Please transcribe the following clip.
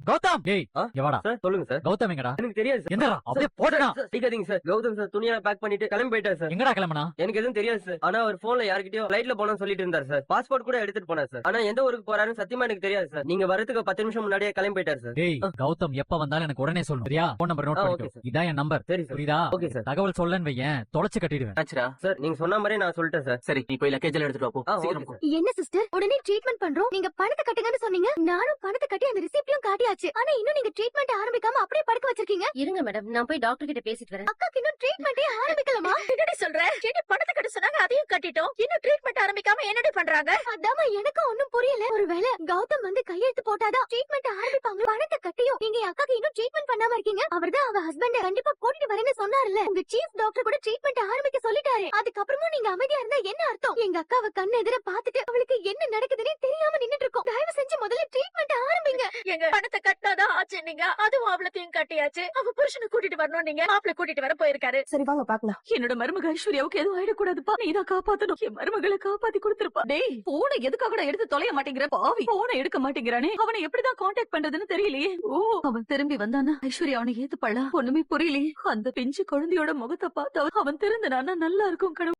கௌதம் டேய் எவாடா சார் சொல்லுங்க சார். கௌதம் எங்கடா? எனக்கு தெரியாது சார். என்னடா அப்படியே போடடா. சீக்கிரங்க சார். கௌதம் சார் துணியெல்லாம் பேக் பண்ணிட்டு கிளம்பி போயிட்டார் சார். எங்கடா கிளம்பனா? எனக்கு எதுவும் தெரியாது சார். ஆனா அவர் போன்ல யார்கிட்டயோ ஃளைட்ல போறேன்னு சொல்லிட்டு இருந்தார் சார். பாஸ்போர்ட் கூட எடுத்துட்டு போனார் சார். ஆனா எந்த ஊருக்கு போறாருன்னு சத்தியமா எனக்கு தெரியாது சார். நீங்க வரதுக்கு 10 நிமிஷம் முன்னாடியே கிளம்பி போயிட்டார் சார். டேய் கௌதம் எப்ப வந்தாலும் எனக்கு உடனே சொல்லணும். சரியா? போன் நம்பர் நோட் ஓகே பண்ணிக்கோ. சார். இதான் என் நம்பர். சரி சார். புரியுதா? Okay sir. தகவல் சொல்லன்னு வையேன் தொலைச்சு கட்டிடுவேன். ஆச்சுடா. சார் நீங்க சொன்ன மாதிரி நான் சொல்லிட்டேன் சார். சரி நீ போய் லக்கேஜ் எல்லாம் எடுத்துட்டு வா போ. ஓகே சீக்கிரம் போ. சார். என்ன சிஸ்டர் உடனே ட்ரீட்மெண்ட் பண்றோம். நீங்க பணத்தை கட்டுங்கன்னு சொன்னீங்க. நானும் பணத்தை கட்டி அந்த ரிசிப்டையும் காட்டியாச்சு. ஆனா இன்னும் நீங்க ட்ரீட்மெண்ட் ஆரம்பிக்காம அப்படியே படுக்க வச்சிருக்கீங்க. இருங்க மேடம், நான் போய் டாக்டர் கிட்ட பேசிட்டு வரேன். அக்காக்கு இன்னும் ட்ரீட்மெண்டே ஆரம்பிக்கலாமா? என்னடி சொல்ற? செடி பணத்தை கட்ட சொன்னாங்க, அதையும் கட்டிட்டோம். இன்னும் ட்ரீட்மெண்ட் ஆரம்பிக்காம என்னடி பண்றாங்க? அதாம்மா எனக்கும் ஒண்ணும் புரியல. ஒருவேளை கௌதம் வந்து கையெழுத்து போட்டாதான் ட்ரீட்மெண்ட் ஆரம்பிப்பாங்க. பணத்தை கட்டியும் நீங்க என் அக்காக்கு இன்னும் ட்ரீட்மெண்ட் பண்ணாம இருக்கீங்க. அவர்தான் அவ ஹஸ்பண்ட் கண்டிப்பா கூட்டிட்டு வரேன்னு சொன்னார்ல. உங்க சீஃப் டாக்டர் கூட ட்ரீட்மெண்ட் ஆரம்பிக்க சொல்லிட்டாரு. அதுக்கப்புறமும் நீங்க அமைதியா இருந்தா என்ன அர்த்தம்? எங்க அக்காவை கண்ணு எதிர பாத்துட்டு அவளுக்கு என்ன நடக்குதுன்னே தெரியாம நின்னுட்டு இருக்கோம். தயவு செஞ்சு முதல்ல ட்ரீட்மெண்ட் ஆரம்பிங்க. எங்க பணத்தை கட்டாதான் ஆச்சு. நீங்க அதுவும் அவ்வளத்தையும் கட்டியாச்சு. அவ புருஷனை கூட்டிட்டு வரணும். நீங்க மாப்பிள்ளை கூட்டிட்டு வர போயிருக்காரு. சரி வாங்க பாக்கலாம். என்னோட மருமக ஐஸ்வர்யாவுக்கு எதுவும் ஆயிடக்கூடாதுப்பா. நீதான் காப்பாத்தணும். என் மருமகளை காப்பாத்தி கொடுத்துருப்பா. டேய் போன எதுக்காக எடுத்து தொலைய மாட்டேங்கிற பாவி. போன எடுக்க மாட்டேங்கிறானே. அவனை எப்படிதான் கான்டாக்ட் பண்றதுன்னு தெரியலையே. ஓ அவன் திரும்பி வந்தானா ஐஸ்வர்யா அவனை ஏத்துப்படலாம். ஒண்ணுமே புரியலையே. அந்த பிஞ்சு குழந்தையோட முகத்தை பார்த்து அவன் திருந்தினானா நல்லா இருக்கும். கடவுள்.